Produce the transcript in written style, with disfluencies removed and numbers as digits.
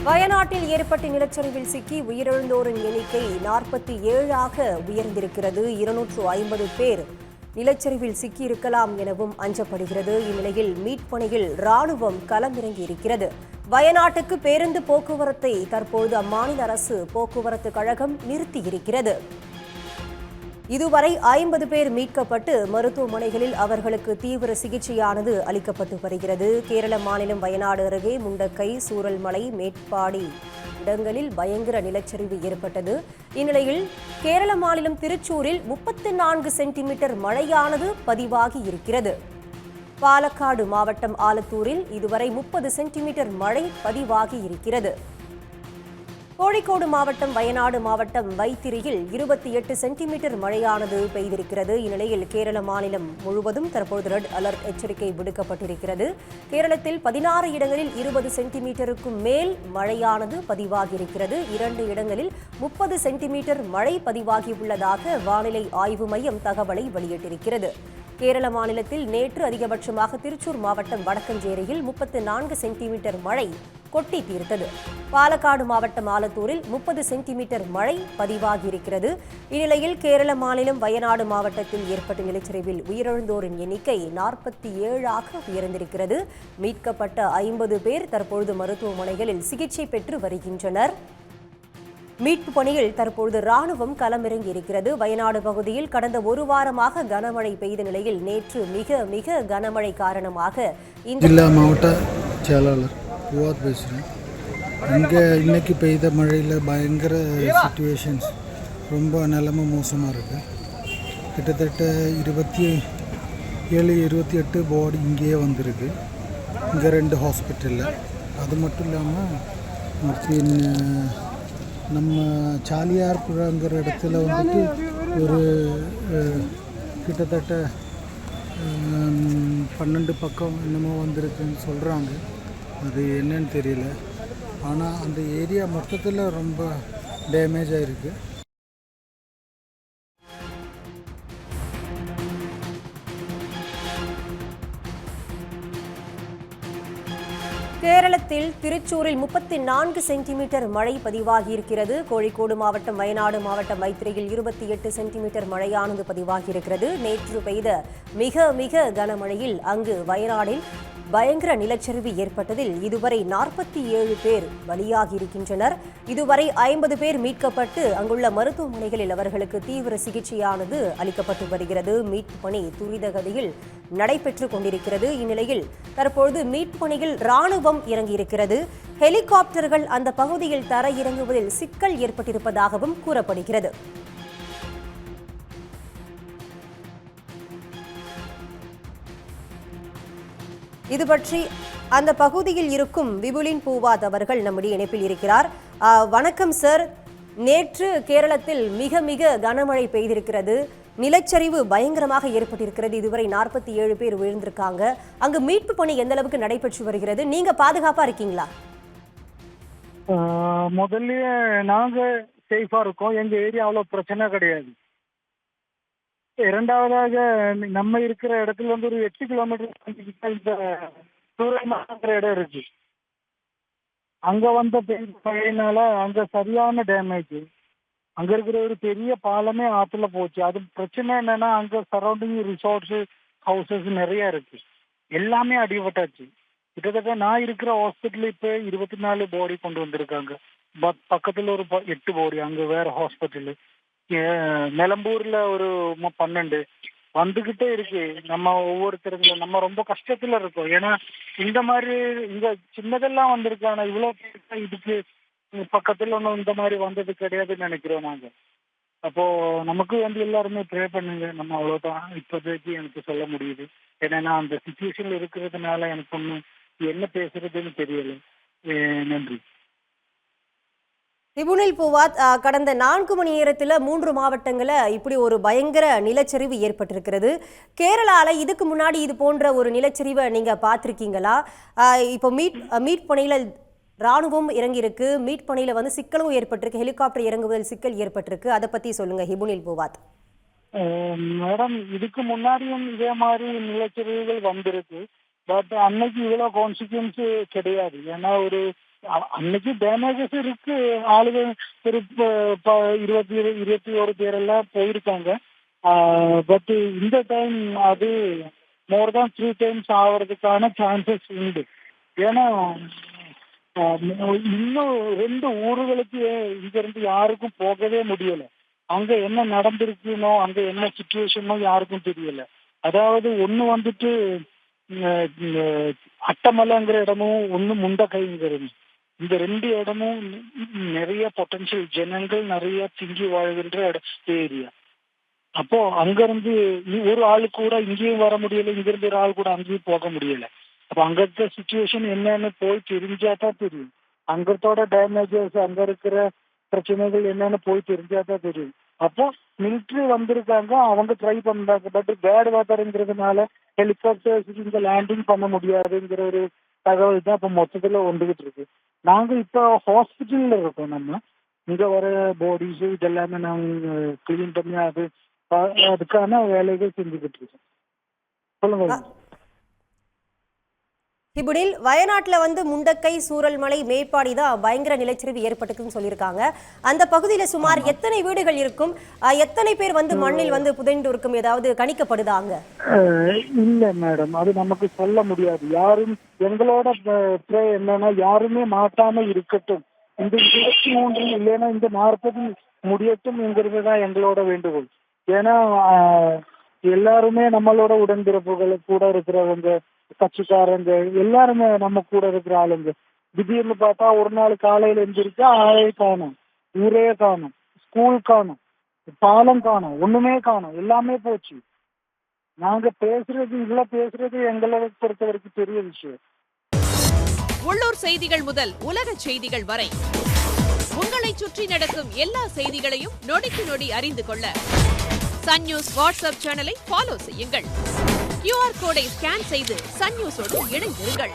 வயநாட்டில் ஏற்பட்ட நிலச்சரிவில் சிக்கி உயிரிழந்தோரின் எண்ணிக்கை 47ஆக உயர்ந்திருக்கிறது. 250 பேர் நிலச்சரிவில் சிக்கியிருக்கலாம் எனவும் அஞ்சப்படுகிறது. இந்நிலையில் மீட்பணியில் ராணுவம் களமிறங்கியிருக்கிறது. வயநாட்டுக்கு பேருந்து போக்குவரத்தை தற்போது அம்மாநில அரசு போக்குவரத்து கழகம் நிறுத்தியிருக்கிறது. இதுவரை 50 பேர் மீட்கப்பட்டு மருத்துவமனைகளில் அவர்களுக்கு தீவிர சிகிச்சையானது அளிக்கப்பட்டு வருகிறது. கேரள மாநிலம் வயநாடு அருகே முண்டக்கை, சூரல்மலை, மேட்பாடி இடங்களில் பயங்கர நிலச்சரிவு ஏற்பட்டது. இந்நிலையில் கேரள மாநிலம் திருச்சூரில் 34 சென்டிமீட்டர் மழையானது பதிவாகி இருக்கிறது. பாலக்காடு மாவட்டம் ஆலத்தூரில் இதுவரை 30 சென்டிமீட்டர் மழை பதிவாகி இருக்கிறது. கோழிக்கோடு மாவட்டம் வயநாடு மாவட்டம் வைத்திரியில் 28 சென்டிமீட்டர் மழையானது பெய்திருக்கிறது. இந்நிலையில் கேரள மாநிலம் முழுவதும் தற்போது ரெட் அலர்ட் எச்சரிக்கை விடுக்கப்பட்டிருக்கிறது. கேரளத்தில் 16 இடங்களில் 20 சென்டிமீட்டருக்கும் மேல் மழையானது பதிவாகியிருக்கிறது. 2 இடங்களில் 30 சென்டிமீட்டர் மழை பதிவாகியுள்ளதாக வானிலை ஆய்வு மையம் தகவலை வெளியிட்டிருக்கிறது. கேரள மாநிலத்தில் நேற்று அதிகபட்சமாக திருச்சூர் மாவட்டம் வடக்கஞ்சேரியில் 34 சென்டிமீட்டர் மழை கொட்டி தீர்த்தது. பாலக்காடு மாவட்டம் ஆலத்தூரில் 30 சென்டிமீட்டர் மழை பதிவாகியிருக்கிறது. இந்நிலையில் கேரள மாநிலம் வயநாடு மாவட்டத்தில் ஏற்பட்ட நிலச்சரிவில் உயிரிழந்தோரின் எண்ணிக்கை 47ஆக உயர்ந்திருக்கிறது. மீட்கப்பட்ட 50 பேர் தற்பொழுது மருத்துவமனைகளில் சிகிச்சை பெற்று வருகின்றனர். மீட்பு பணியில் தற்பொழுது ராணுவம் களமிறங்கியிருக்கிறது. வயநாடு பகுதியில் கடந்த ஒரு வாரமாக கனமழை பெய்த நிலையில் நேற்று மிக கனமழை காரணமாக ஜில்லா மாவட்ட செயலாளர் பேசுகிறேன். இங்கே இன்னைக்கு பெய்த மழையில் பயங்கர சிச்சுவேஷன்ஸ், ரொம்ப நிலைமை மோசமாக இருக்குது. கிட்டத்தட்ட 27-28 பாடி இங்கேயே வந்திருக்கு. இங்கே 2 ஹாஸ்பிட்டலில். அது மட்டும் இல்லாமல் நம்ம சாலியார்புழங்கிற இடத்துல வந்துட்டு ஒரு கிட்டத்தட்ட 12 பக்கம் என்னமோ வந்திருக்குன்னு சொல்கிறாங்க. அது என்னன்னு தெரியல. ஆனால் அந்த ஏரியா மொத்தத்தில் ரொம்ப டேமேஜ் ஆகிருக்கு. கேரளத்தில் திருச்சூரில் 34 சென்டிமீட்டர் மழை பதிவாகியிருக்கிறது. கோழிக்கோடு மாவட்டம் வயநாடு மாவட்டம் மைத்திரியில் 28 சென்டிமீட்டர் மழையானது பதிவாகியிருக்கிறது. நேற்று பெய்த மிக கனமழையில் அங்கு வயநாடில் பயங்கர நிலச்சரிவு ஏற்பட்டதில் இதுவரை 47 பேர் பலியாகியிருக்கின்றனர். இதுவரை 50 பேர் மீட்கப்பட்டு அங்குள்ள மருத்துவமனைகளில் அவர்களுக்கு தீவிர சிகிச்சையானது அளிக்கப்பட்டு வருகிறது. மீட்பு பணி துரித கதியில் நடைபெற்றுக் கொண்டிருக்கிறது. இந்நிலையில் தற்பொழுது மீட்பு பணியில் ராணுவம் இறங்கியிருக்கிறது. ஹெலிகாப்டர்கள் அந்த பகுதியில் தர இறங்குவதில் சிக்கல் ஏற்பட்டிருப்பதாகவும் கூறப்படுகிறது. இது பற்றி அந்த பகுதியில் இருக்கும் விபுலின் பூவாத் அவர்கள் நம்முடைய இணைப்பில் இருக்கிறார். வணக்கம் சார். நேற்று கேரளத்தில் மிக கனமழை பெய்திருக்கிறது. நிலச்சரிவு பயங்கரமாக ஏற்பட்டிருக்கிறது. இதுவரை 47 பேர் விழுந்திருக்காங்க. அங்கு மீட்பு பணி எந்த அளவுக்கு நடைபெற்று வருகிறது? நீங்க பாதுகாப்பா இருக்கீங்களா? முதல்ல நாங்க சேஃபா இருக்கோம். எங்க ஏரியாவில் பிரச்சனை கிடையாது. இரண்டாவதாக நம்ம இருக்கிற இடத்துல வந்து ஒரு 8 கிலோமீட்டர் இந்த சூரல்மலைங்கிற இடம் இருக்கு. அங்க வந்த மழையினால அங்க சரியான டேமேஜ். அங்க இருக்கிற ஒரு பெரிய பாலமே ஆத்துல போச்சு. அது பிரச்சனை என்னன்னா அங்க சரௌண்டிங் ரிசார்ட்ஸ் ஹவுசஸ் நிறைய இருக்கு. எல்லாமே அடிபட்டாச்சு. கிட்டத்தட்ட நான் இருக்கிற ஹாஸ்பிட்டல் இப்ப 24 பாடி கொண்டு வந்திருக்காங்க. பக்கத்துல ஒரு 8 பாடி அங்க வேற ஹாஸ்பிட்டல். நிலம்பூர்ல ஒரு 12 வந்துகிட்டே இருக்கு. நம்ம ஒவ்வொருத்தருங்க நம்ம ரொம்ப கஷ்டத்துல இருக்கோம். ஏன்னா இந்த மாதிரி இங்க சின்னதெல்லாம் வந்திருக்கு. ஆனா இவ்வளவு இதுக்கு பக்கத்துல ஒன்றும் இந்த மாதிரி வந்தது கிடையாதுன்னு நினைக்கிறோம் நாங்க. அப்போ நமக்கு வந்து எல்லாருமே ப்ரே பண்ணுங்க. நம்ம அவ்வளவுதான் இப்போதைக்கு எனக்கு சொல்ல முடியுது. ஏன்னா அந்த சிச்சுவேஷன்ல இருக்கிறதுனால எனக்கு ஒன்றும் என்ன பேசுறதுன்னு தெரியல. நன்றி. விபுலின் பூவாத், கடந்த 4 மணி நேரத்தில் 3 மாவட்டங்களில் இப்படி ஒரு பயங்கர நிலச்சரிவு ஏற்பட்டிருக்கிறது. கேரளால இதுக்கு முன்னாடி இது போன்ற ஒரு நிலச்சரிவை நீங்க பார்த்துருக்கீங்களா? இப்போ மீட் பணியில ராணுவம் இறங்கியிருக்கு. மீட் பணியில வந்து சிக்கலும் ஏற்பட்டிருக்கு. ஹெலிகாப்டர் இறங்குவதில் சிக்கல் ஏற்பட்டிருக்கு. அதை பத்தி சொல்லுங்க ஹிபுனில் பூவாத். மேடம், இதுக்கு முன்னாடியும் இதே மாதிரி நிலச்சரிவுகள் வந்திருக்கு. பட் அன்னைக்கு இவ்வளவு கான்சிக்வன்ஸ் கிடையாது. ஏன்னா ஒரு அன்னைக்கு டேமேஜஸ் இருக்கு. ஆளுகள் ஒரு 21 பேரெல்லாம் போயிருக்காங்க. பட் இந்த டைம் அது மோர் தான் 3 டைம்ஸ் ஆகிறதுக்கான சான்சஸ் உண்டு. ஏன்னா இன்னும் 2 ஊர்களுக்கு இங்க இருந்து யாருக்கும் போகவே முடியல. அங்க என்ன நடந்திருக்குனோ அங்க என்ன சிச்சுவேஷனோ யாருக்கும் தெரியல. அதாவது ஒண்ணு வந்துட்டு அட்டமலைங்கிற இடமும் ஒண்ணு முண்டக்கைங்கிறது. இந்த 2 இடமும் நிறைய பொட்டன்ஷியல் ஜனங்கள் நிறைய திங்கி வாழ்கின்ற ஏரியா. அப்போ அங்க இருந்து ஒரு ஆளு கூட இங்கேயும் வர முடியல, இங்க இருந்து ஒரு ஆள் கூட அங்கேயும் போக முடியல. அப்ப அங்க இருக்க சிச்சுவேஷன் என்னன்னு போய் தெரிஞ்சாதான் தெரியும். அங்கத்தோட டேமேஜஸ் அங்க இருக்கிற பிரச்சனைகள் என்னன்னு போய் தெரிஞ்சாதான் தெரியும். அப்போ மிலிட்ரி வந்திருக்காங்க, அவங்க ட்ரை பண்றாங்க. பட் பேட் வாட்டருங்கிறதுனால ஹெலிகாப்டர்ஸ் இங்க லேண்டிங் பண்ண முடியாதுங்கிற ஒரு தகவல் தான் இப்ப மொத்தத்துல வந்துகிட்டு இருக்கு. நாங்க இப்ப ஹாஸ்பிட்டல்ல இருக்கோம். நம்ம இங்க வர பாடிஸ் இதெல்லாமே நாங்க கிளீன் பண்ணி அதுக்கான வேலைகள் செஞ்சுக்கிட்டு இருக்கோம். சொல்லுங்க. இபுடில் வயநாட்டில் வந்து முண்டக்கை, சூரல்மலை, மேப்பாடி தான் பயங்கர நிலச்சரிவு ஏற்பட்டுக்குன்னு சொல்லியிருக்காங்க. அந்த பகுதியில் சுமார் எத்தனை வீடுகள் இருக்கும், எத்தனை பேர் வந்து மண்ணில் வந்து புதைந்து இருக்கும், ஏதாவது கணிக்கப்படுதாங்க? இல்ல மேடம், அது நமக்கு சொல்ல முடியாது. யாரும் எங்களோட என்னன்னா யாருமே மாட்டாம இருக்கட்டும், இந்த 23 இல்லைன்னா இந்த 40 முடியட்டும்ங்கிறது தான் எங்களோட வேண்டுகோள். ஏன்னா எல்லாருமே நம்மளோட உடன்பிறப்புகள் கூட இருக்கிறவங்க, கட்சிக்காரங்க எல்லாருமே நம்ம கூட இருக்கிற ஆளுங்க. திடீர்னு பார்த்தா ஒரு நாள் காலையில எழுந்திருக்க ஆளே காணும், ஊரே காணும், ஸ்கூல் காணும், பாலம் காணும், ஒண்ணுமே காணும், எல்லாமே போச்சு. நாங்க பேசுறது எங்களை பொறுத்த வரைக்கும் பெரிய விஷயம். உள்ளூர் செய்திகள் முதல் உலக செய்திகள் வரை உங்களை சுற்றி நடக்கும் எல்லா செய்திகளையும் நொடிக்கு நொடி அறிந்து கொள்ள சன் நியூஸ் வாட்ஸ்அப் சேனலை ஃபாலோ செய்யுங்கள். QR கோடை ஸ்கேன் செய்து சன் நியூஸோடு இணைந்திருங்கள்.